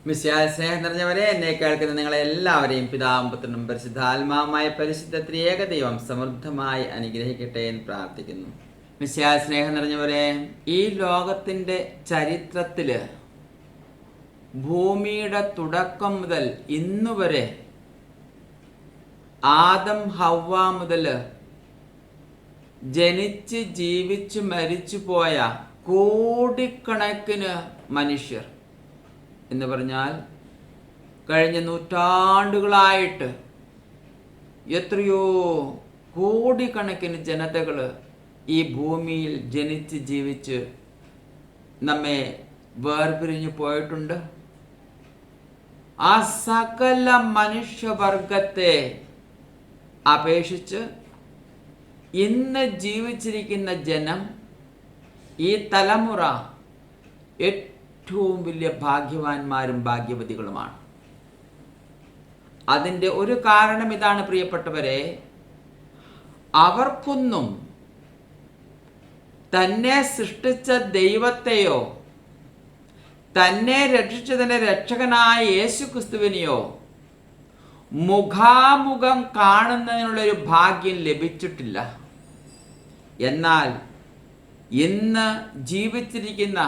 മിശിഹായിൽ സ്നേഹം നിറഞ്ഞവരെ, എന്നെ കേൾക്കുന്ന നിങ്ങളെ എല്ലാവരെയും പിതാവും പുത്രനും പരിശുദ്ധാത്മാവുമായ പരിശുദ്ധ ത്രിയേക ദൈവം സമൃദ്ധമായി അനുഗ്രഹിക്കട്ടെ എന്ന് പ്രാർത്ഥിക്കുന്നു. മിശിഹായിൽ സ്നേഹം നിറഞ്ഞവരെ, ഈ ലോകത്തിൻ്റെ ചരിത്രത്തില് ഭൂമിയുടെ തുടക്കം മുതൽ ഇന്നുവരെ ആദം ഹവ്വ മുതൽ ജനിച്ച് ജീവിച്ച് മരിച്ചു പോയ കോടിക്കണക്കിന് മനുഷ്യർ എന്ന് പറഞ്ഞാൽ കഴിഞ്ഞ നൂറ്റാണ്ടുകളായിട്ട് എത്രയോ കോടിക്കണക്കിന് ജനതകൾ ഈ ഭൂമിയിൽ ജനിച്ച് ജീവിച്ച് നമ്മെ വേർപിരിഞ്ഞു പോയിട്ടുണ്ട്. ആ സകല മനുഷ്യവർഗത്തെ അപേക്ഷിച്ച് ഇന്ന് ജീവിച്ചിരിക്കുന്ന ജനം, ഈ തലമുറ ഏറ്റവും വലിയ ഭാഗ്യവാന്മാരും ഭാഗ്യവതികളുമാണ്. അതിൻ്റെ ഒരു കാരണം ഇതാണ് പ്രിയപ്പെട്ടവരെ, അവർക്കൊന്നും തന്നെ സൃഷ്ടിച്ച ദൈവത്തെയോ തന്നെ രക്ഷിച്ചതിൻ്റെ രക്ഷകനായ യേശുക്രിസ്തുവിനെയോ മുഖാമുഖം കാണുന്നതിനുള്ളൊരു ഭാഗ്യം ലഭിച്ചിട്ടില്ല. എന്നാൽ ഇന്ന് ജീവിച്ചിരിക്കുന്ന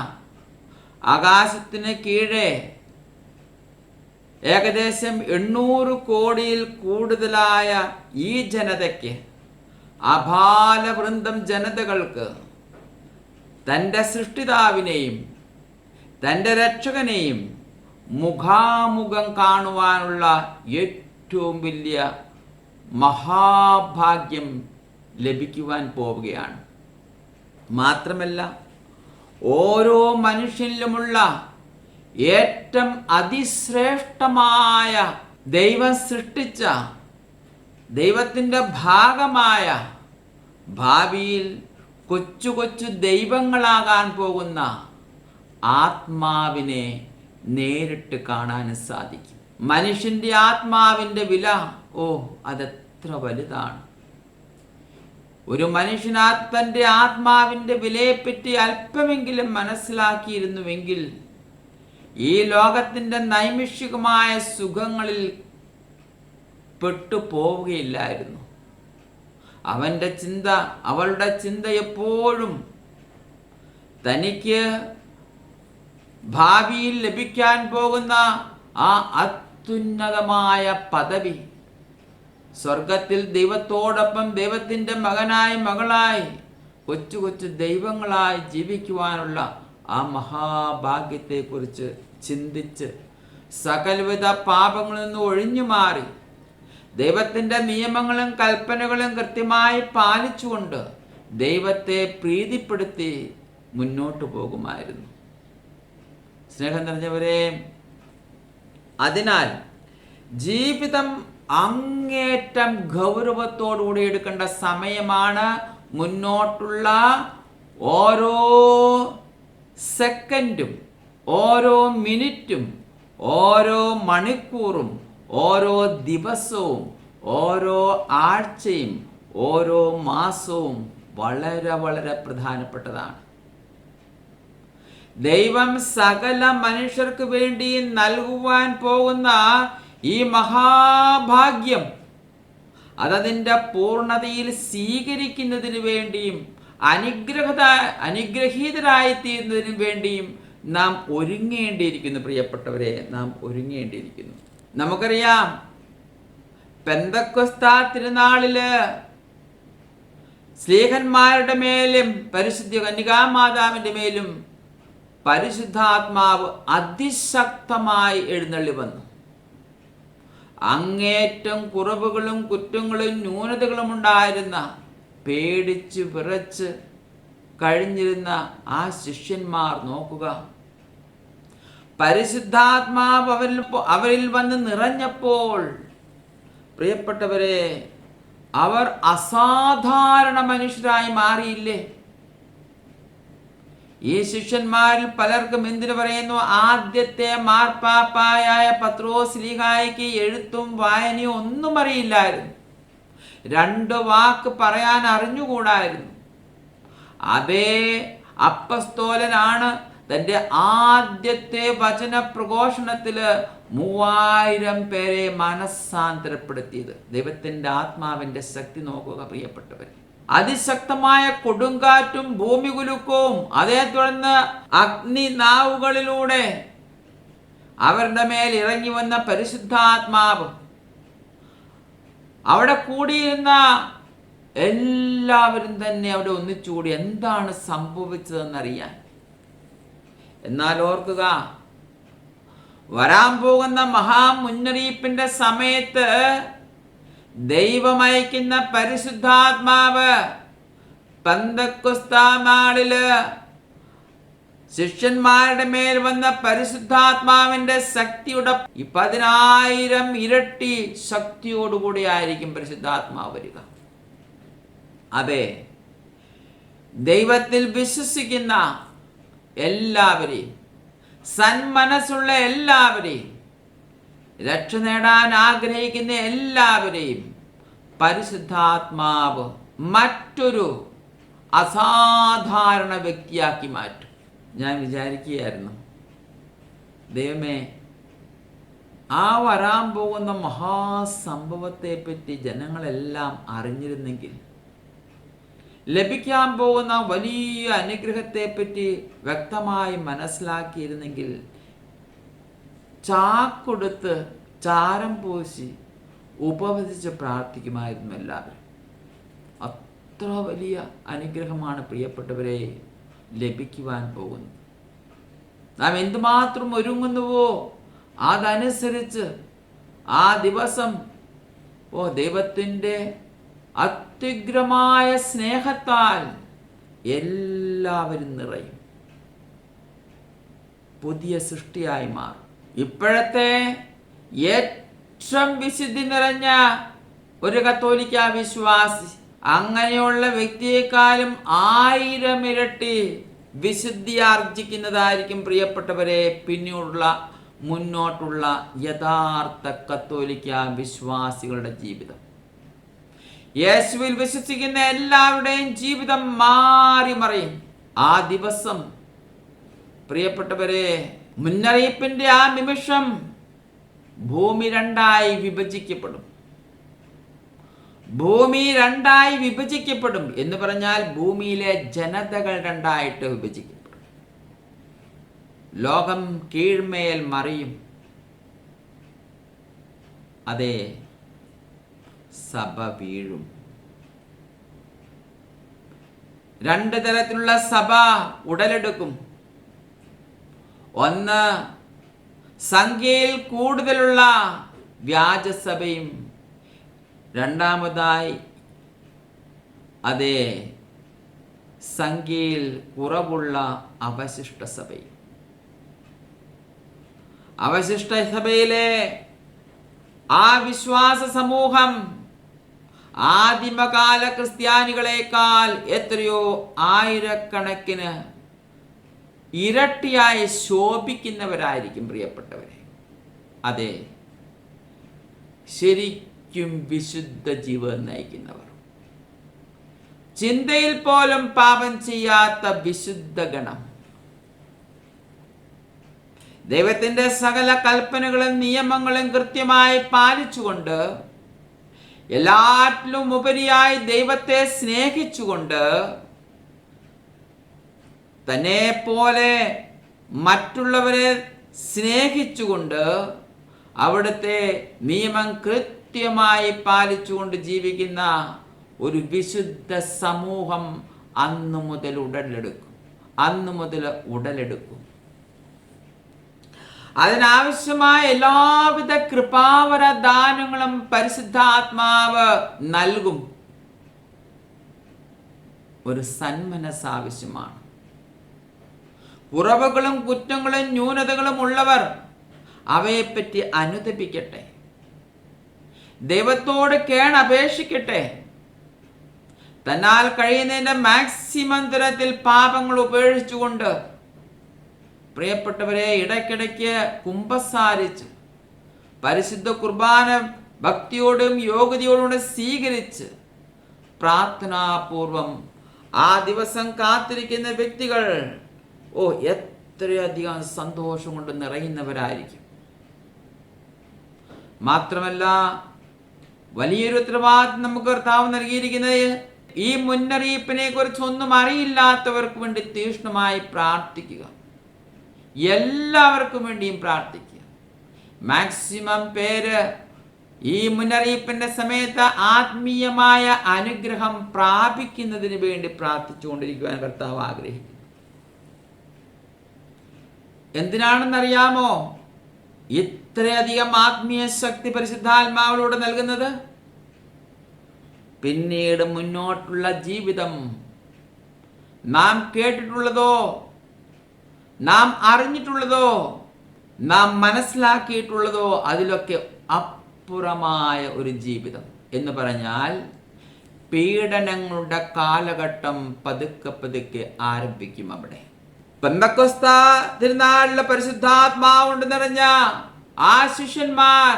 ആകാശത്തിന് കീഴെ ഏകദേശം 800 കോടിയിൽ കൂടുതലായ ഈ ജനതയ്ക്ക്, അപാലവൃന്ദം ജനതകൾക്ക് തൻ്റെ സൃഷ്ടിതാവിനെയും തൻ്റെ രക്ഷകനെയും മുഖാമുഖം കാണുവാനുള്ള ഏറ്റവും വലിയ മഹാഭാഗ്യം ലഭിക്കുവാൻ പോവുകയാണ്. മാത്രമല്ല, ഓരോ മനുഷ്യനിലുമുള്ള ഏറ്റവും അതിശ്രേഷ്ഠമായ ദൈവം സൃഷ്ടിച്ച ദൈവത്തിൻ്റെ ഭാഗമായ ഭാവിയിൽ കൊച്ചു കൊച്ചു ദൈവങ്ങളാകാൻ പോകുന്ന ആത്മാവിനെ നേരിട്ട് കാണാൻ സാധിക്കും. മനുഷ്യൻ്റെ ആത്മാവിൻ്റെ വില അതെത്ര വലുതാണ്. ഒരു മനുഷ്യനാത്മൻ്റെ ആത്മാവിൻ്റെ വിലയെപ്പറ്റി അല്പമെങ്കിലും മനസ്സിലാക്കിയിരുന്നുവെങ്കിൽ ഈ ലോകത്തിൻ്റെ നൈമിഷികമായ സുഖങ്ങളിൽ പെട്ടുപോവുകയില്ലായിരുന്നു. അവൻ്റെ ചിന്ത, അവളുടെ ചിന്ത എപ്പോഴും തനിക്ക് ഭാവിയിൽ ലഭിക്കാൻ പോകുന്ന ആ അത്യുന്നതമായ പദവി, സ്വർഗത്തിൽ ദൈവത്തോടൊപ്പം ദൈവത്തിൻ്റെ മകനായി മകളായി കൊച്ചു കൊച്ചു ദൈവങ്ങളായി ജീവിക്കുവാനുള്ള ആ മഹാഭാഗ്യത്തെക്കുറിച്ച് ചിന്തിച്ച് സകലവിധ പാപങ്ങളിൽ നിന്ന് ഒഴിഞ്ഞു മാറി ദൈവത്തിൻ്റെ നിയമങ്ങളും കൽപ്പനകളും കൃത്യമായി പാലിച്ചുകൊണ്ട് ദൈവത്തെ പ്രീതിപ്പെടുത്തി മുന്നോട്ട് പോകുമായിരുന്നു. സ്നേഹം നിറഞ്ഞവരെ, അതിനാൽ ജീവിതം അങ്ങേറ്റം ഗൗരവത്തോടുകൂടി എടുക്കേണ്ട സമയമാണ്. മുന്നോട്ടുള്ള ഓരോ സെക്കൻഡും, ഓരോ മിനിറ്റും, ഓരോ മണിക്കൂറും, ഓരോ ദിവസവും, ഓരോ ആഴ്ചയും, ഓരോ മാസവും വളരെ വളരെ പ്രധാനപ്പെട്ടതാണ്. ദൈവം സകല മനുഷ്യർക്ക് വേണ്ടി നൽകുവാൻ പോകുന്ന ഈ മഹാഭാഗ്യം അതതിൻ്റെ പൂർണ്ണതയിൽ സ്വീകരിക്കുന്നതിന് വേണ്ടിയും അനുഗ്രഹീതരായിത്തീരുന്നതിന് വേണ്ടിയും നാം ഒരുങ്ങേണ്ടിയിരിക്കുന്നു. പ്രിയപ്പെട്ടവരെ, നാം ഒരുങ്ങേണ്ടിയിരിക്കുന്നു. നമുക്കറിയാം, പെന്തക്കോസ്താ തിരുനാളില് സ്ലീഹന്മാരുടെ മേലും പരിശുദ്ധ കന്യകാമാതാവിൻ്റെ മേലും പരിശുദ്ധാത്മാവ് അതിശക്തമായി എഴുന്നള്ളി വന്നു. അങ്ങേറ്റം കുറവുകളും കുറ്റങ്ങളും ന്യൂനതകളും ഉണ്ടായിരുന്ന, പേടിച്ച് വിറച്ച് കഴിഞ്ഞിരുന്ന ആ ശിഷ്യന്മാർ നോക്കുക, പരിശുദ്ധാത്മാവ് അവരിൽ വന്ന് നിറഞ്ഞപ്പോൾ പ്രിയപ്പെട്ടവരെ, അവർ അസാധാരണ മനുഷ്യരായി മാറിയില്ലേ? ഈ ശിഷ്യന്മാരിൽ പലർക്കും എന്തിനു പറയുന്നു, ആദ്യത്തെ മാർപ്പാപ്പായായ പത്രോസ്ലീഹായ്ക്ക് എഴുത്തും വായനയും ഒന്നും അറിയില്ലായിരുന്നു. 2 വാക്ക് പറയാൻ അറിഞ്ഞുകൂടായിരുന്നു. അതേ അപ്പസ്തോലനാണ് തൻ്റെ ആദ്യത്തെ വചന പ്രഘോഷണത്തില് 3000 പേരെ മനസ്സാന്തരപ്പെടുത്തിയത്. ദൈവത്തിൻ്റെ ആത്മാവിൻ്റെ ശക്തി നോക്കുക പ്രിയപ്പെട്ടവർ. അതിശക്തമായ കൊടുങ്കാറ്റും ഭൂമികുലുക്കവും അതേ തുടർന്ന് അഗ്നിനാവുകളിലൂടെ അവരുടെ മേൽ ഇറങ്ങി വന്ന പരിശുദ്ധാത്മാവ് അവിടെ കൂടിയിരുന്ന എല്ലാവരും തന്നെ അവിടെ ഒന്നിച്ചുകൂടി എന്താണ് സംഭവിച്ചതെന്നറിയാൻ. എന്നാൽ ഓർക്കുക, വരാൻ പോകുന്ന മഹാമുന്നറിയിപ്പിന്റെ സമയത്ത് ദൈവമയക്കുന്ന പരിശുദ്ധാത്മാവ് പെന്തക്കോസ്താ നാളില് ശിഷ്യന്മാരുടെ മേൽ വന്ന പരിശുദ്ധാത്മാവിന്റെ ശക്തിയുടെ 10,000 ഇരട്ടി ശക്തിയോടുകൂടി ആയിരിക്കും പരിശുദ്ധാത്മാവ് വരിക. അതെ, ദൈവത്തിൽ വിശ്വസിക്കുന്ന എല്ലാവരെയും, സന്മനസ്സുള്ള എല്ലാവരെയും, രക്ഷ നേടാൻ ആഗ്രഹിക്കുന്ന എല്ലാവരെയും പരിശുദ്ധാത്മാവ് മറ്റൊരു അസാധാരണ വ്യക്തിയാക്കി മാറ്റും. ഞാൻ വിചാരിക്കുകയായിരുന്നു, ദൈവമേ, ആ വരാൻ പോകുന്ന മഹാസംഭവത്തെ പറ്റി ജനങ്ങളെല്ലാം അറിഞ്ഞിരുന്നെങ്കിൽ, ലഭിക്കാൻ പോകുന്ന വലിയ അനുഗ്രഹത്തെ പറ്റി വ്യക്തമായി മനസ്സിലാക്കിയിരുന്നെങ്കിൽ, ചാക്കൊടുത്ത് ചാരം പൂശി ഉപവസിച്ച് പ്രാർത്ഥിക്കുമായിരുന്നു എല്ലാവരും. അത്ര വലിയ അനുഗ്രഹമാണ് പ്രിയപ്പെട്ടവരെ ലഭിക്കുവാൻ പോകുന്നത്. നാം എന്തുമാത്രം ഒരുങ്ങുന്നുവോ അതനുസരിച്ച് ആ ദിവസം ദൈവത്തിൻ്റെ അത്യുഗ്രമായ സ്നേഹത്താൽ എല്ലാവരും നിറയും, പുതിയ സൃഷ്ടിയായി മാറും. ഇപ്പോഴത്തെ ഏറ്റവും വിശുദ്ധി നിറഞ്ഞ ഒരു കത്തോലിക്ക വിശ്വാസി അങ്ങനെയുള്ള വ്യക്തിയെക്കാളും 1000 ഇരട്ടി വിശുദ്ധി ആർജിക്കുന്നതായിരിക്കും പ്രിയപ്പെട്ടവരെ മുന്നോട്ടുള്ള യഥാർത്ഥ കത്തോലിക്ക വിശ്വാസികളുടെ ജീവിതം. യേശുവിൽ വിശ്വസിക്കുന്ന എല്ലാവരുടെയും ജീവിതം മാറി മറിയും. ആ ദിവസം പ്രിയപ്പെട്ടവരെ, മുന്നറിയിപ്പിന്റെ ആ നിമിഷം ഭൂമി 2ആയി വിഭജിക്കപ്പെടും. ഭൂമി 2ആയി വിഭജിക്കപ്പെടും എന്ന് പറഞ്ഞാൽ ഭൂമിയിലെ ജനതകൾ 2ആയിട്ട് വിഭജിക്കപ്പെടും. ലോകം കീഴ്മേൽ മറിയും. അതെ, സഭ വീഴും. 2 തരത്തിലുള്ള സഭ ഉടലെടുക്കും. ഒന്ന്, സംഖ്യയിൽ കൂടുതലുള്ള വ്യാജസഭയും, രണ്ടാമതായി അതേ സംഖ്യയിൽ കുറവുള്ള അവശിഷ്ട സഭയും. അവശിഷ്ട സഭയിലെ ആ വിശ്വാസ സമൂഹം ആദിമകാല ക്രിസ്ത്യാനികളെക്കാൾ എത്രയോ ആയിരക്കണക്കിന് ഇരട്ടിയായി ശോഭിക്കുന്നവരായിരിക്കും പ്രിയപ്പെട്ടവരെ. അതെ, ശരിക്കും വിശുദ്ധ ജീവിതം നയിക്കുന്നവർ, ചിന്തയിൽ പോലും പാപം ചെയ്യാത്ത വിശുദ്ധ ഗണം, ദൈവത്തിന്റെ സകല കൽപ്പനകളും നിയമങ്ങളും കൃത്യമായി പാലിച്ചുകൊണ്ട്, എല്ലാറ്റിലും ഉപരിയായി ദൈവത്തെ സ്നേഹിച്ചുകൊണ്ട്, തന്നെ പോലെ മറ്റുള്ളവരെ സ്നേഹിച്ചുകൊണ്ട്, അവിടുത്തെ നിയമം കൃത്യമായി പാലിച്ചുകൊണ്ട് ജീവിക്കുന്ന ഒരു വിശുദ്ധ സമൂഹം അന്നു മുതൽ ഉടലെടുക്കും. അതിനാവശ്യമായ എല്ലാവിധ കൃപാവര ദാനങ്ങളും പരിശുദ്ധാത്മാവ് നൽകും. ഒരു സന്മനസ് ആവശ്യമാണ്. കുറവുകളും കുറ്റങ്ങളും ന്യൂനതകളും ഉള്ളവർ അവയെപ്പറ്റി അനുതപിക്കട്ടെ, ദൈവത്തോട് കേണപേക്ഷിക്കട്ടെ, തന്നാൽ കഴിയുന്നതിന്റെ മാക്സിമം തരത്തിൽ പാപങ്ങൾ ഉപേക്ഷിച്ചുകൊണ്ട് പ്രിയപ്പെട്ടവരെ ഇടയ്ക്കിടയ്ക്ക് കുമ്പസാരിച്ച് പരിശുദ്ധ കുർബാന ഭക്തിയോടും യോഗ്യതയോടും സ്വീകരിച്ച് പ്രാർത്ഥനാപൂർവം ആ ദിവസം കാത്തിരിക്കുന്ന വ്യക്തികൾ എത്രയധികം സന്തോഷം കൊണ്ട് നിറയുന്നവരായിരിക്കും. മാത്രമല്ല, വലിയൊരു ഉത്തരവാദിത്വം നമുക്ക് കർത്താവ് നൽകിയിരിക്കുന്നത് ഈ മുന്നറിയിപ്പിനെ കുറിച്ച് ഒന്നും അറിയില്ലാത്തവർക്ക് വേണ്ടി തീക്ഷ്ണമായി പ്രാർത്ഥിക്കുക. എല്ലാവർക്കും വേണ്ടിയും പ്രാർത്ഥിക്കുക. മാക്സിമം പേര് ഈ മുന്നറിയിപ്പിന്റെ സമയത്ത് ആത്മീയമായ അനുഗ്രഹം പ്രാപിക്കുന്നതിന് വേണ്ടി പ്രാർത്ഥിച്ചുകൊണ്ടിരിക്കുവാൻ കർത്താവ് ആഗ്രഹിക്കുന്നു. എന്തിനാണെന്നറിയാമോ ഇത്രയധികം ആത്മീയ ശക്തി പരിശുദ്ധാത്മാവിലൂടെ നൽകുന്നത്? പിന്നീട് മുന്നോട്ടുള്ള ജീവിതം നാം കേട്ടിട്ടുള്ളതോ, നാം അറിഞ്ഞിട്ടുള്ളതോ, നാം മനസ്സിലാക്കിയിട്ടുള്ളതോ അതിലൊക്കെ അപ്പുറമായ ഒരു ജീവിതം എന്ന് പറഞ്ഞാൽ പീഡനങ്ങളുടെ കാലഘട്ടം പതുക്കെ പതുക്കെ ആരംഭിക്കും. അവിടെ പെന്തക്കോസ്ത തിരുനാളിലെ പരിശുദ്ധാത്മാവ് കൊണ്ട് നിറഞ്ഞ ആ ശിഷ്യന്മാർ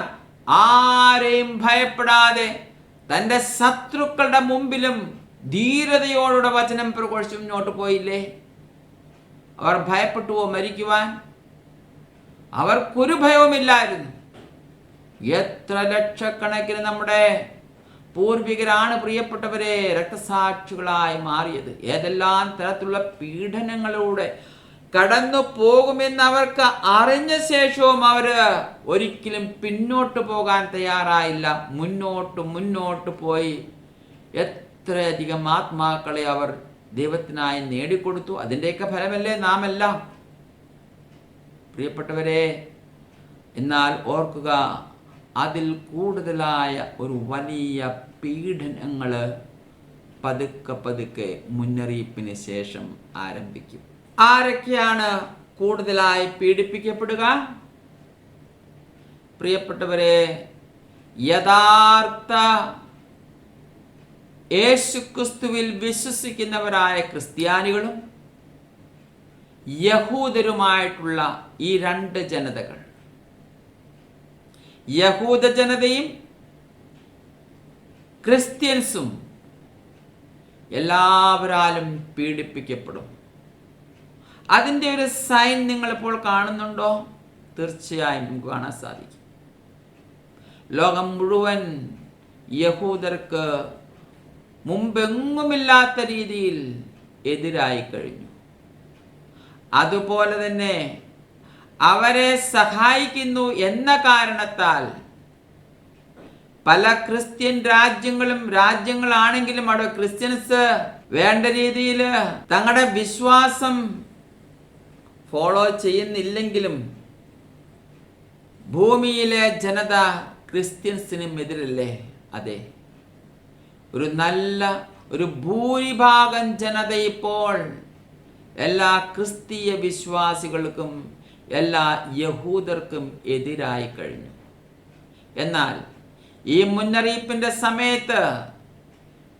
ആരെയും ഭയപ്പെടാതെ തന്റെ ശത്രുക്കളുടെ മുമ്പിലും ധീരതയോടെ വചനം പ്രഘോഷിച്ച് മുന്നോട്ട് പോയില്ലേ? അവർ ഭയപ്പെട്ടുവോ മരിക്കുവാൻ? അവർക്കൊരു ഭയവുമില്ലായിരുന്നു. എത്ര ലക്ഷക്കണക്കിന് നമ്മുടെ പൂർവികരാണ് പ്രിയപ്പെട്ടവരെ രക്തസാക്ഷികളായി മാറിയത്. ഏതെല്ലാം തരത്തിലുള്ള പീഡനങ്ങളിലൂടെ കടന്നു പോകുമെന്ന് അവർക്ക് അറിഞ്ഞ ശേഷവും അവര് ഒരിക്കലും പിന്നോട്ട് പോകാൻ തയ്യാറായില്ല. മുന്നോട്ട് പോയി എത്രയധികം ആത്മാക്കളെ അവർ ദൈവത്തിനായി നേടിക്കൊടുത്തു. അതിൻ്റെയൊക്കെ ഫലമല്ലേ നാം എല്ലാം, പ്രിയപ്പെട്ടവരെ. എന്നാൽ ഓർക്കുക, അതിൽ കൂടുതലായ ഒരു വലിയ പീഡനങ്ങൾ പതുക്കെ പതുക്കെ മുന്നറിയിപ്പിന് ശേഷം ആരംഭിക്കും. ആരൊക്കെയാണ് കൂടുതലായി പീഡിപ്പിക്കപ്പെടുക? പ്രിയപ്പെട്ടവരെ, യഥാർത്ഥ യേശുക്രിസ്തുവിൽ വിശ്വസിക്കുന്നവരായ ക്രിസ്ത്യാനികളും യഹൂദരുമായിട്ടുള്ള ഈ രണ്ട് ജനതകൾ, യഹൂദ ജനതയും ക്രിസ്ത്യൻസും എല്ലാവരാലും പീഡിപ്പിക്കപ്പെടും. അതിൻ്റെ ഒരു സൈൻ നിങ്ങളിപ്പോൾ കാണുന്നുണ്ടോ? തീർച്ചയായും നമുക്ക് കാണാൻ സാധിക്കും. ലോകം മുഴുവൻ യഹൂദർക്ക് മുമ്പെങ്ങുമില്ലാത്ത രീതിയിൽ എതിരായി കഴിഞ്ഞു. അതുപോലെ തന്നെ അവരെ സഹായിക്കുന്നു എന്ന കാരണത്താൽ പല ക്രിസ്ത്യൻ രാജ്യങ്ങളാണെങ്കിലും അവിടെ ക്രിസ്ത്യൻസ് വേണ്ട രീതിയിൽ തങ്ങളുടെ വിശ്വാസം ഫോളോ ചെയ്യുന്നില്ലെങ്കിലും ഭൂമിയിലെ ജനത ക്രിസ്ത്യൻസിനും എതിരല്ലേ? അതെ, ഒരു ഭൂരിഭാഗം ജനത ഇപ്പോൾ എല്ലാ ക്രിസ്തീയ വിശ്വാസികൾക്കും എല്ലാ യഹൂദർക്കും എതിരായി കഴിഞ്ഞു. എന്നാൽ ഈ മുന്നറിയിപ്പിന്റെ സമയത്ത്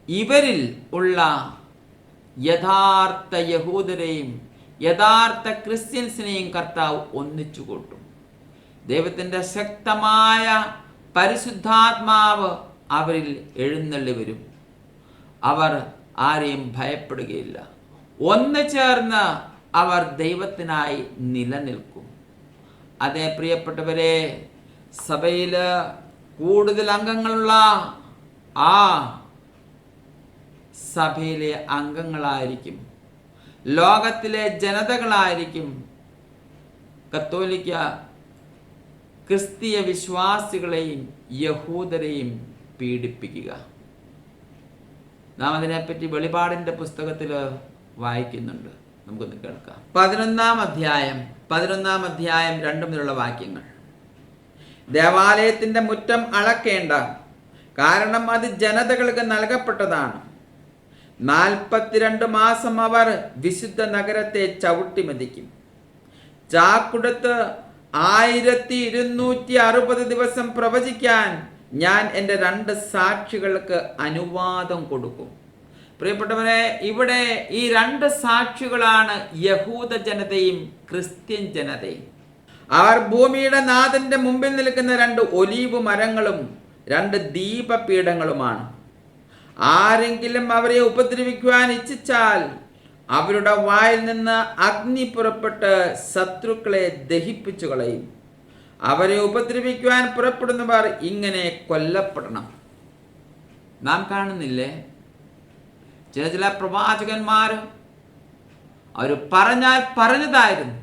ഇവരിൽ ഉള്ള യഥാർത്ഥ യഹൂദരെയും യഥാർത്ഥ ക്രിസ്ത്യൻസിനെയും കർത്താവ് ഒന്നിച്ചു കൂട്ടും. ദൈവത്തിൻ്റെ ശക്തമായ പരിശുദ്ധാത്മാവ് അവരിൽ എഴുന്നള്ളി വരും. അവർ ആരെയും ഭയപ്പെടുകയില്ല. ഒന്ന് ചേർന്ന് അവർ ദൈവത്തിനായി നിലനിൽക്കും. അതേ പ്രിയപ്പെട്ടവരെ, സഭയിൽ കൂടുതൽ അംഗങ്ങളുള്ള ആ സഭയിലെ അംഗങ്ങളായിരിക്കും, ലോകത്തിലെ ജനതകളായിരിക്കും കത്തോലിക്ക ക്രിസ്തീയ വിശ്വാസികളെയും യഹൂദരെയും പീഡിപ്പിക്കുക. നാം അതിനെപ്പറ്റി വെളിപാടിൻ്റെ പുസ്തകത്തിൽ വായിക്കുന്നുണ്ട്. നമുക്കൊന്ന് കേൾക്കാം. 11-ാം അധ്യായം 2 മുതലുള്ള വാക്യങ്ങൾ. ദേവാലയത്തിൻ്റെ മുറ്റം അളക്കേണ്ട, കാരണം അത് ജനതകൾക്ക് നൽകപ്പെട്ടതാണ്. 42 മാസം അവർ വിശുദ്ധ നഗരത്തെ ചവിട്ടിമെതിക്കും. ചാക്കുടത്ത് 1260 ദിവസം പ്രവചിക്കാൻ ഞാൻ എൻ്റെ 2 സാക്ഷികൾക്ക് അനുവാദം കൊടുക്കും. പ്രിയപ്പെട്ടവരെ, ഇവിടെ ഈ 2 സാക്ഷികളാണ് യഹൂദ ജനതയും ക്രിസ്ത്യൻ ജനതയും. അവർ ഭൂമിയുടെ നാഥന്റെ മുമ്പിൽ നിൽക്കുന്ന 2 ഒലീവ് മരങ്ങളും 2 ദീപപീഠങ്ങളുമാണ്. ആരെങ്കിലും അവരെ ഉപദ്രവിക്കുവാൻ ഇച്ഛിച്ചാൽ അവരുടെ വായിൽ നിന്ന് അഗ്നി പുറപ്പെട്ട് ശത്രുക്കളെ ദഹിപ്പിച്ചു കളയും. അവരെ ഉപദ്രവിക്കുവാൻ പുറപ്പെടുന്നവർ ഇങ്ങനെ കൊല്ലപ്പെടണം. നാം കാണുന്നില്ലേ, ചില പ്രവാചകന്മാർ അവർ പറഞ്ഞാൽ പറഞ്ഞതായിരുന്നു.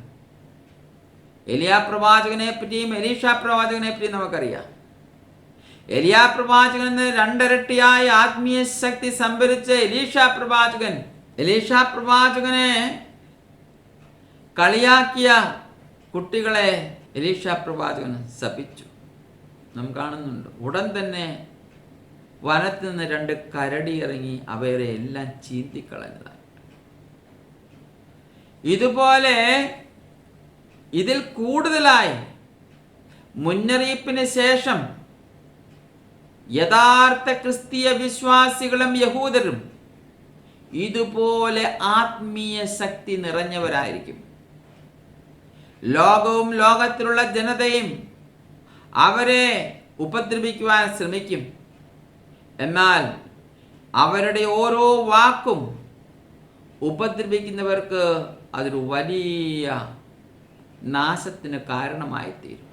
എലിയാ പ്രവാചകനെ പറ്റിയും എലീഷ പ്രവാചകനെ പറ്റിയും നമുക്കറിയാം. എലിയാ പ്രവാചകൻ എന്ന് രണ്ടിരട്ടിയായി ആത്മീയ ശക്തി സംഭരിച്ച എലീഷ പ്രവാചകനെ കളിയാക്കിയ കുട്ടികളെ എലീഷ പ്രവാചകൻ ശപിച്ചു. നാം കാണുന്നുണ്ട്. ഉടൻ തന്നെ വനത്തിൽ നിന്ന് 2 കരടി ഇറങ്ങി അവരെ എല്ലാം ചീന്തിക്കളഞ്ഞതാണ്. ഇതുപോലെ ഇതിൽ കൂടുതലായി മുന്നറിയിപ്പിന് ശേഷം യഥാർത്ഥ ക്രിസ്തീയ വിശ്വാസികളും യഹൂദരും ഇതുപോലെ ആത്മീയ ശക്തി നിറഞ്ഞവരായിരിക്കും. ലോകവും ലോകത്തിലുള്ള ജനതയും അവരെ ഉപദ്രവിക്കുവാൻ ശ്രമിക്കും. എന്നാൽ അവരുടെ ഓരോ വാക്കും ഉപദ്രവിക്കുന്നവർക്ക് അതൊരു വലിയ നാശത്തിന് കാരണമായിത്തീരും.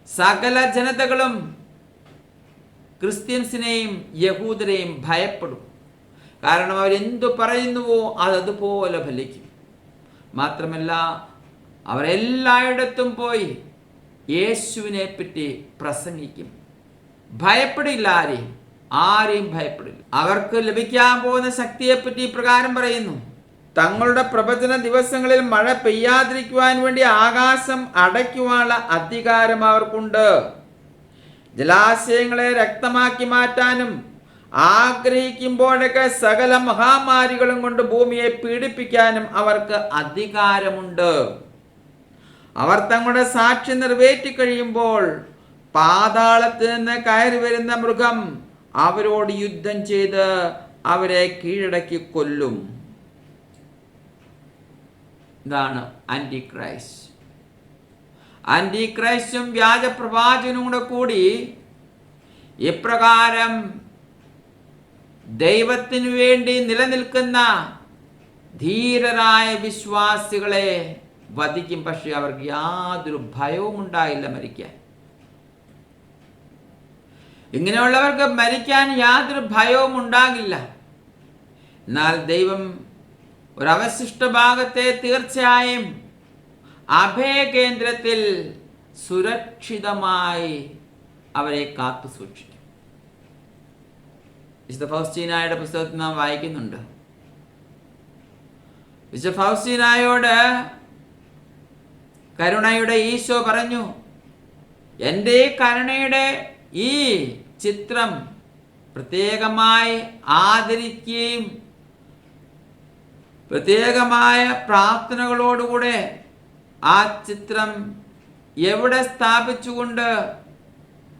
സകല ജനതകളും ക്രിസ്ത്യൻസിനെയും യഹൂദരെയും ഭയപ്പെടും. കാരണം അവരെന്തു പറയുന്നുവോ അതുപോലെ ഫലിക്കും. മാത്രമല്ല, അവരെല്ലായിടത്തും പോയി യേശുവിനെ പറ്റി പ്രസംഗിക്കും. ഭയപ്പെടില്ല, ആരെയും ഭയപ്പെടില്ല. അവർക്ക് ലഭിക്കാൻ പോകുന്ന ശക്തിയെപ്പറ്റി ഇപ്രകാരം പറയുന്നു: തങ്ങളുടെ പ്രവചന ദിവസങ്ങളിൽ മഴ പെയ്യാതിരിക്കുവാൻ വേണ്ടി ആകാശം അടയ്ക്കുവാനുള്ള അധികാരം അവർക്കുണ്ട്. ജലാശയങ്ങളെ രക്തമാക്കി മാറ്റാനും ആഗ്രഹിക്കുമ്പോഴൊക്കെ സകല മഹാമാരികളും കൊണ്ട് ഭൂമിയെ പീഡിപ്പിക്കാനും അവർക്ക് അധികാരമുണ്ട്. അവർ തങ്ങളുടെ സാക്ഷ്യം നിറവേറ്റി കഴിയുമ്പോൾ പാതാളത്തിൽ നിന്ന് കയറി വരുന്ന മൃഗം അവരോട് യുദ്ധം ചെയ്ത് അവരെ കീഴടക്കി കൊല്ലും. ഇതാണ് ആന്റിക്രൈസ്റ്റ്. ആന്റിക്രൈസ്റ്റും വ്യാജ പ്രവാചകനും കൂടി ഇപ്രകാരം ദൈവത്തിനു വേണ്ടി നിലനിൽക്കുന്ന ധീരരായ വിശ്വാസികളെ വധിക്കും. പക്ഷെ അവർക്ക് യാതൊരു ഭയവും ഉണ്ടായില്ല മരിക്കാൻ. ഇങ്ങനെയുള്ളവർക്ക് മരിക്കാൻ യാതൊരു ഭയവും ഉണ്ടാകില്ല. എന്നാൽ ദൈവം ഒരവശിഷ്ട ഭാഗത്തെ തീർച്ചയായും അഭയകേന്ദ്രത്തിൽ സുരക്ഷിതമായി അവരെ കാത്തു സൂക്ഷിക്കും. വിശുദ്ധ ഫൗസ്റ്റീനായുടെ പുസ്തകത്തിൽ നാം വായിക്കുന്നുണ്ട്. വിശുദ്ധ ഫൗസ്റ്റീനായോട് കരുണയുടെ ഈശോ പറഞ്ഞു, എൻ്റെ കരുണയുടെ ഈ ചിത്രം പ്രത്യേകമായി ആദരിക്കുകയും പ്രത്യേകമായ പ്രാർത്ഥനകളോടുകൂടെ ആ ചിത്രം എവിടെ സ്ഥാപിച്ചുകൊണ്ട്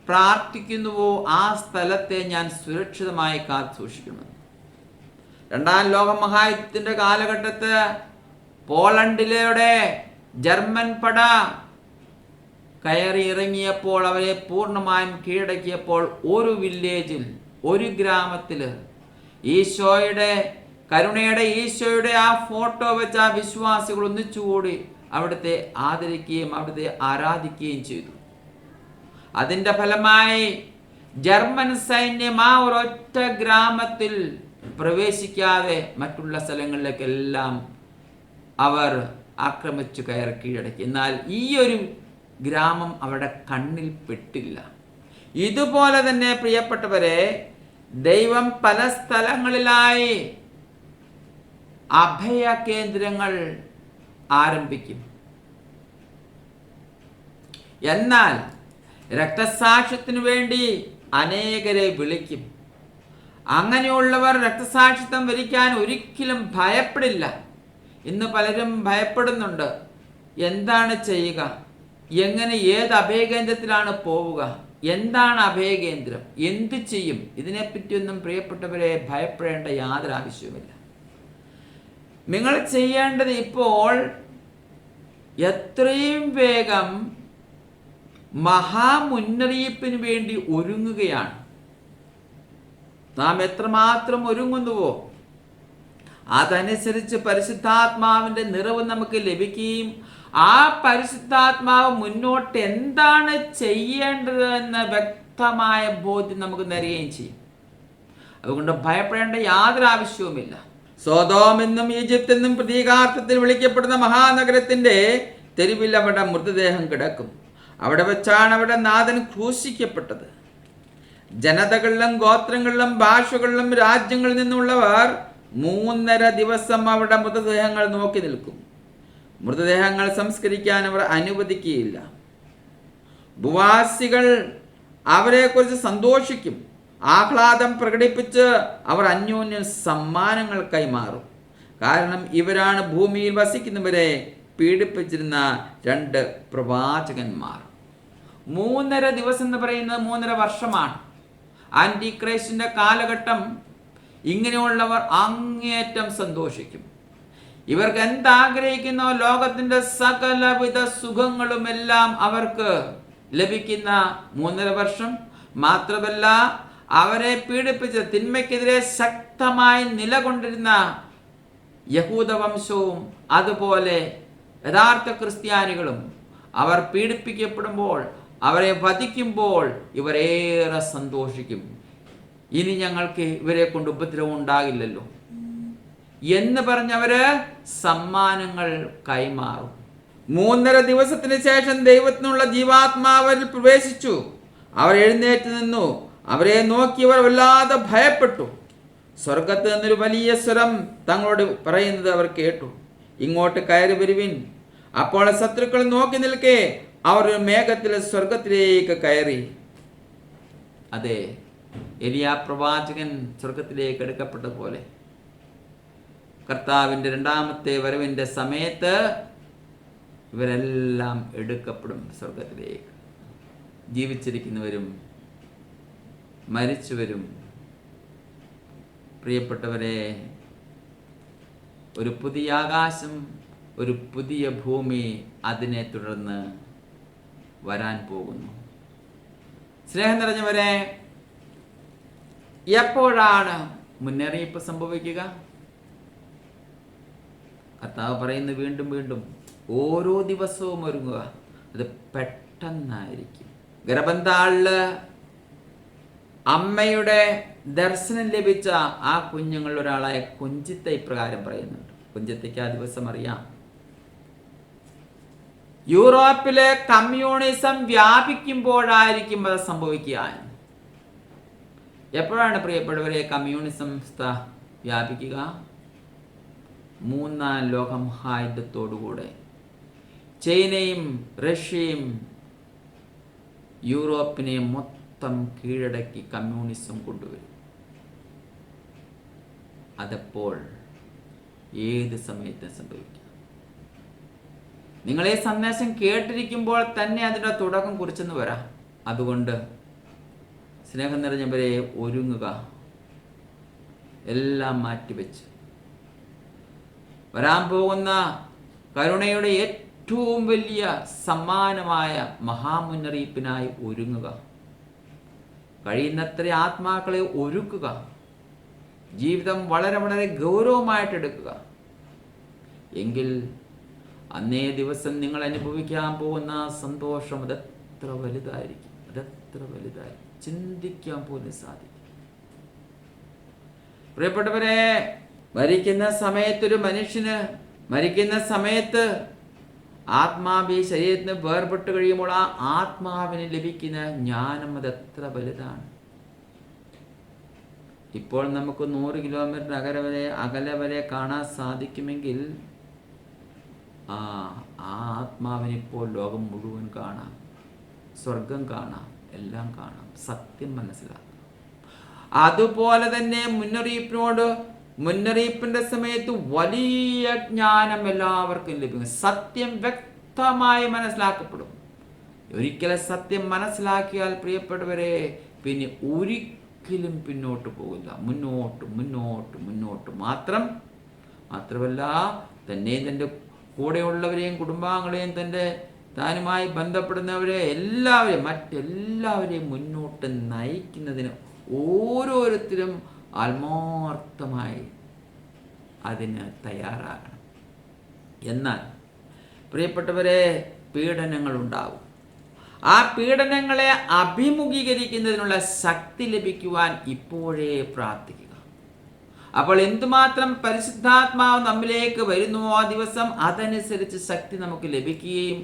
പ്രാർത്ഥിക്കുന്നുവോ ആ സ്ഥലത്തെ ഞാൻ സുരക്ഷിതമായി കാത്തു സൂക്ഷിക്കുമെന്ന്. 2ാം ലോക മഹായുദ്ധത്തിന്റെ കാലഘട്ടത്ത് പോളണ്ടിലൂടെ ജർമ്മൻ പട കയറി ഇറങ്ങിയപ്പോൾ, അവരെ പൂർണ്ണമായും കീഴടക്കിയപ്പോൾ, ഒരു വില്ലേജിൽ, ഒരു ഗ്രാമത്തിൽ കരുണയുടെ ഈശോയുടെ ആ ഫോട്ടോ വെച്ച് ആ വിശ്വാസികൾ ഒന്നിച്ചുകൂടി അവിടുത്തെ ആദരിക്കുകയും അവിടുത്തെ ആരാധിക്കുകയും ചെയ്തു. അതിൻ്റെ ഫലമായി ജർമ്മൻ സൈന്യം ആ ഒരൊറ്റ ഗ്രാമത്തിൽ പ്രവേശിക്കാതെ മറ്റുള്ള സ്ഥലങ്ങളിലേക്കെല്ലാം അവർ ആക്രമിച്ചു കയറി കീഴടക്കി. എന്നാൽ ഈ ഒരു ഗ്രാമം അവിടെ കണ്ണിൽ പെട്ടില്ല. ഇതുപോലെ തന്നെ പ്രിയപ്പെട്ടവരെ, ദൈവം പല സ്ഥലങ്ങളിലായി അഭയ കേന്ദ്രങ്ങൾ ആരംഭിക്കും. എന്നാൽ രക്തസാക്ഷ്യത്തിനു വേണ്ടി അനേകരെ വിളിക്കും. അങ്ങനെയുള്ളവർ രക്തസാക്ഷിത്വം വരിക്കാൻ ഒരിക്കലും ഭയപ്പെടില്ല. ഇന്ന് പലരും ഭയപ്പെടുന്നുണ്ട്. എന്താണ് ചെയ്യുക? എങ്ങനെ, ഏത് അഭയകേന്ദ്രത്തിലാണ് പോവുക? എന്താണ് അഭയകേന്ദ്രം? എന്തു ചെയ്യും? ഇതിനെപ്പറ്റിയൊന്നും പ്രിയപ്പെട്ടവരെ ഭയപ്പെടേണ്ട യാതൊരു ആവശ്യവുമില്ല. നിങ്ങൾ ചെയ്യേണ്ടത് ഇപ്പോൾ എത്രയും വേഗം മഹാമുന്നറിയിപ്പിന് വേണ്ടി ഒരുങ്ങുകയാണ്. നാം എത്രമാത്രം ഒരുങ്ങുന്നുവോ അതനുസരിച്ച് പരിശുദ്ധാത്മാവിൻ്റെ നിറവ് നമുക്ക് ലഭിക്കുകയും ആ പരിശുദ്ധാത്മാവ് മുന്നോട്ട് എന്താണ് ചെയ്യേണ്ടത് എന്ന വ്യക്തമായ ബോധ്യം നമുക്ക് തരികയും ചെയ്യും. അതുകൊണ്ട് ഭയപ്പെടേണ്ട യാതൊരു ആവശ്യവുമില്ല. സോദോം എന്നും ഈജിപ്ത് എന്നും പ്രതീകാർത്ഥത്തിൽ വിളിക്കപ്പെടുന്ന മഹാനഗരത്തിന്റെ തെരുവിൽ അവിടെ മൃതദേഹം കിടക്കും. അവിടെ വെച്ചാണ് അവിടെ നാഥൻ ക്രൂശിക്കപ്പെട്ടത്. ജനതകളിലും ഗോത്രങ്ങളിലും ഭാഷകളിലും രാജ്യങ്ങളിൽ നിന്നുള്ളവർ 3.5 ദിവസം അവിടെ മൃതദേഹങ്ങൾ നോക്കി നിൽക്കും. മൃതദേഹങ്ങൾ സംസ്കരിക്കാൻ അവർ അനുവദിക്കുകയില്ല. ഭൂവാസികൾ അവരെക്കുറിച്ച് സന്തോഷിക്കും. ആഹ്ലാദം പ്രകടിപ്പിച്ച് അവർ അന്യോന്യം സമ്മാനങ്ങൾ കൈമാറും. കാരണം ഇവരാണ് ഭൂമിയിൽ വസിക്കുന്നവരെ പീഡിപ്പിച്ചിരുന്ന 2 പ്രവാചകന്മാർ. 3.5 ദിവസം എന്ന് പറയുന്നത് 3.5 വർഷമാണ്. ആന്റിക്രൈസ്റ്റിന്റെ കാലഘട്ടം. ഇങ്ങനെയുള്ളവർ അങ്ങേയറ്റം സന്തോഷിക്കും. ഇവർക്ക് എന്താഗ്രഹിക്കുന്നോ ലോകത്തിന്റെ സകലവിധ സുഖങ്ങളും എല്ലാം അവർക്ക് ലഭിക്കുന്ന 3.5 വർഷം. മാത്രമല്ല അവരെ പീഡിപ്പിച്ച തിന്മയ്ക്കെതിരെ ശക്തമായി നിലകൊണ്ടിരുന്ന യഹൂദവംശവും അതുപോലെ യഥാർത്ഥ ക്രിസ്ത്യാനികളും അവർ പീഡിപ്പിക്കപ്പെടുമ്പോൾ, അവരെ വധിക്കുമ്പോൾ ഇവരേറെ സന്തോഷിക്കും. ഇനി ഞങ്ങൾക്ക് ഇവരെ കൊണ്ട് ഉപദ്രവം ഉണ്ടാകില്ലല്ലോ എന്ന് പറഞ്ഞവര് സമ്മാനങ്ങൾ കൈമാറും. 3.5 ദിവസത്തിന് ശേഷം ദൈവത്തിനുള്ള ജീവാത്മാവിൽ പ്രവേശിച്ചു. അവർ എഴുന്നേറ്റ് നിന്നു. അവരെ നോക്കിയവർ വല്ലാതെ ഭയപ്പെട്ടു. സ്വർഗത്ത് നിന്നൊരു വലിയ സ്വരം തങ്ങളോട് പറയുന്നത് അവർ കേട്ടു. ഇങ്ങോട്ട് കയറി വരുവിൻ. അപ്പോൾ ശത്രുക്കൾ നോക്കി നിൽക്കെ അവർ ഒരു മേഘത്തിൽ സ്വർഗത്തിലേക്ക് കയറി. അതെ, എലിയാ പ്രവാചകൻ സ്വർഗത്തിലേക്ക് എടുക്കപ്പെട്ടതുപോലെ കർത്താവിൻ്റെ 2ാമത്തെ വരവിൻ്റെ സമയത്ത് ഇവരെല്ലാം എടുക്കപ്പെടും സ്വർഗത്തിലേക്ക്. ജീവിച്ചിരിക്കുന്നവരും മരിച്ചവരും. പ്രിയപ്പെട്ടവരെ, ഒരു പുതിയ ആകാശം, ഒരു പുതിയ ഭൂമി അതിനെ തുടർന്ന് വരാൻ പോകുന്നു. സ്നേഹം നിറഞ്ഞവരെ, എപ്പോഴാണ് മുന്നറിയിപ്പ് സംഭവിക്കുക? കർത്താവ് പറയുന്നു വീണ്ടും വീണ്ടും, ഓരോ ദിവസവും ഒരുങ്ങുക. അത് പെട്ടെന്നായിരിക്കും. ഗർഭന്താളില് അമ്മയുടെ ദർശനം ലഭിച്ച ആ കുഞ്ഞുങ്ങളിൽ ഒരാളായ കുഞ്ചിത്ത ഇപ്രകാരം പറയുന്നുണ്ട്. കുഞ്ചിത്തയ്ക്ക് ആ ദിവസം അറിയാം. യൂറോപ്പിലെ കമ്മ്യൂണിസം വ്യാപിക്കുമ്പോഴായിരിക്കും അത് സംഭവിക്കുക. എപ്പോഴാണ് പ്രിയപ്പെട്ടവരെ കമ്മ്യൂണിസം വ്യാപിക്കുക? 3ാം ലോകമഹായുദ്ധത്തോടുകൂടെ ചൈനയും റഷ്യയും യൂറോപ്പിനെ മൊത്തം കീഴടക്കി കമ്മ്യൂണിസം കൊണ്ടുവരും. അതപ്പോൾ ഏത് സമയത്തും സംഭവിക്കും. നിങ്ങളെ സന്ദേശം കേട്ടിരിക്കുമ്പോൾ തന്നെ അതിൻ്റെ തുടക്കം കുറിച്ചെന്ന് വരാം. അതുകൊണ്ട് സ്നേഹം നിറഞ്ഞവരെ, ഒരുങ്ങുക. എല്ലാം മാറ്റിവെച്ച് വരാൻ പോകുന്ന കരുണയുടെ ഏറ്റവും വലിയ സമ്മാനമായ മഹാമുന്നറിയിപ്പിനായി ഒരുങ്ങുക. കഴിയുന്നത്ര ആത്മാക്കളെ ഒരുക്കുക. ജീവിതം വളരെ വളരെ ഗൗരവമായിട്ടെടുക്കുക. എങ്കിൽ അന്നേ ദിവസം നിങ്ങൾ അനുഭവിക്കാൻ പോകുന്ന സന്തോഷം അതെത്ര വലുതായിരിക്കും, അതെത്ര വലുതായിരിക്കും, ചിന്തിക്കാൻ പോലും സാധിക്കും. പ്രിയപ്പെട്ടവരെ, മരിക്കുന്ന സമയത്ത് ഒരു മനുഷ്യന് മരിക്കുന്ന സമയത്ത് ആത്മാവ് ഈ ശരീരത്തിന് വേർപെട്ട് കഴിയുമ്പോൾ ആ ആത്മാവിന് ലഭിക്കുന്ന ജ്ഞാനം അതെത്ര വലുതാണ്. ഇപ്പോൾ നമുക്ക് 100 കിലോമീറ്റർ അകലെ വരെ കാണാൻ സാധിക്കുമെങ്കിൽ ആ ആത്മാവിനിപ്പോൾ ലോകം മുഴുവൻ കാണാം, സ്വർഗം കാണാം, എല്ലാം കാണാം, സത്യം മനസ്സിലാക്കാം. അതുപോലെ തന്നെ മുന്നറിയിപ്പിന്റെ സമയത്ത് വലിയ ജ്ഞാനം എല്ലാവർക്കും ലഭിക്കും. സത്യം വ്യക്തമായി മനസ്സിലാക്കപ്പെടും. ഒരിക്കലും സത്യം മനസ്സിലാക്കിയാൽ പ്രിയപ്പെട്ടവരെ പിന്നെ ഒരിക്കലും പിന്നോട്ട് പോകില്ല. മുന്നോട്ട് മുന്നോട്ട് മുന്നോട്ട് മാത്രമല്ല തന്നെയും തൻ്റെ കൂടെയുള്ളവരെയും കുടുംബാംഗങ്ങളെയും താനുമായി ബന്ധപ്പെടുന്നവരെ മറ്റെല്ലാവരെയും മുന്നോട്ട് നയിക്കുന്നതിന് ഓരോരുത്തരും ആത്മാർത്ഥമായി അതിന് തയ്യാറാകണം. എന്നാൽ പ്രിയപ്പെട്ടവരെ, പീഡനങ്ങളുണ്ടാവും. ആ പീഡനങ്ങളെ അഭിമുഖീകരിക്കുന്നതിനുള്ള ശക്തി ലഭിക്കുവാൻ ഇപ്പോഴേ പ്രാർത്ഥിക്കുക. അപ്പോൾ എന്തുമാത്രം പരിശുദ്ധാത്മാവ് നമ്മിലേക്ക് വരുന്നുവോ ആ ദിവസം അതനുസരിച്ച് ശക്തി നമുക്ക് ലഭിക്കുകയും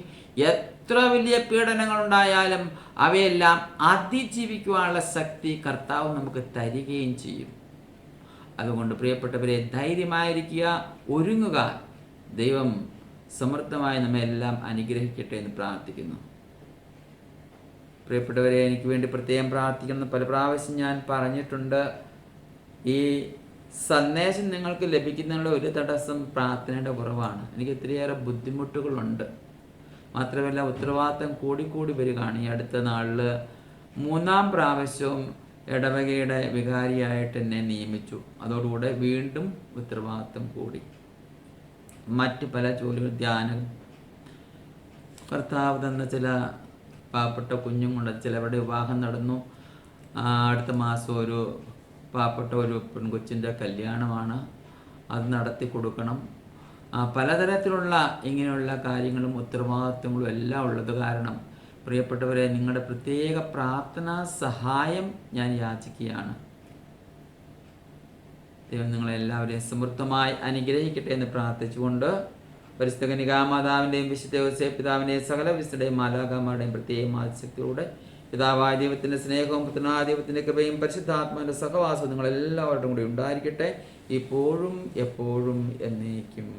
എത്ര വലിയ പീഡനങ്ങൾ ഉണ്ടായാലും അവയെല്ലാം അതിജീവിക്കുവാനുള്ള ശക്തി കർത്താവ് നമുക്ക് തരികയും ചെയ്യും. അതുകൊണ്ട് പ്രിയപ്പെട്ടവരെ, ധൈര്യമായിരിക്കുക, ഒരുങ്ങുക. ദൈവം സമൃദ്ധമായി നമ്മെ എല്ലാം അനുഗ്രഹിക്കട്ടെ എന്ന് പ്രാർത്ഥിക്കുന്നു. പ്രിയപ്പെട്ടവരെ, എനിക്ക് വേണ്ടി പ്രത്യേകം പ്രാർത്ഥിക്കണം. പല പ്രാവശ്യം ഞാൻ പറഞ്ഞിട്ടുണ്ട്. ഈ സന്ദേശം നിങ്ങൾക്ക് ലഭിക്കുന്നതിനുള്ള ഒരു തടസ്സം പ്രാർത്ഥനയുടെ കുറവാണ്. എനിക്ക് ഒത്തിരിയേറെ ബുദ്ധിമുട്ടുകളുണ്ട്. മാത്രമല്ല, ഉത്തരവാദിത്തം കൂടിക്കൂടി വരികയാണ്. ഈ അടുത്ത നാളിൽ 3-ാം പ്രാവശ്യവും ഇടവകയുടെ വികാരിയായിട്ട് എന്നെ നിയമിച്ചു. അതോടുകൂടെ വീണ്ടും ഉത്തരവാദിത്തം കൂടി. മറ്റ് പല ജോലികൾ, ധ്യാനം, കർത്താവ് തന്ന ചില പാവപ്പെട്ട കുഞ്ഞുങ്ങളുണ്ട്. ചിലവരുടെ വിവാഹം നടന്നു. അടുത്ത മാസം ഒരു പാവപ്പെട്ട ഒരു പെൺകൊച്ചിൻ്റെ കല്യാണമാണ്. അത് നടത്തി കൊടുക്കണം. പലതരത്തിലുള്ള ഇങ്ങനെയുള്ള കാര്യങ്ങളും ഉത്തരവാദിത്വങ്ങളും എല്ലാം ഉള്ളത് കാരണം പ്രിയപ്പെട്ടവരെ, നിങ്ങളുടെ പ്രത്യേക പ്രാർത്ഥനാ സഹായം ഞാൻ യാചിക്കുകയാണ്. ദൈവം നിങ്ങളെല്ലാവരെയും സമൃദ്ധമായി അനുഗ്രഹിക്കട്ടെ എന്ന് പ്രാർത്ഥിച്ചുകൊണ്ട് പരിശുദ്ധ കന്യകാമാതാവിൻ്റെയും വിശുദ്ധ യോസേപ്പ് പിതാവിൻ്റെയും സകല വിശുദ്ധയുടെയും മാലാഖമാരുടെയും പ്രത്യേക ആശക്തിയോടെ പിതാവായ ദൈവത്തിൻ്റെ സ്നേഹവും പുത്രനായ ദൈവത്തിൻ്റെ കൃപയും പരിശുദ്ധാത്മാവിൻ്റെ സഹവാസവും നിങ്ങളെല്ലാവരുടെയും കൂടി ഉണ്ടായിരിക്കട്ടെ, ഇപ്പോഴും എപ്പോഴും എന്നേക്കും.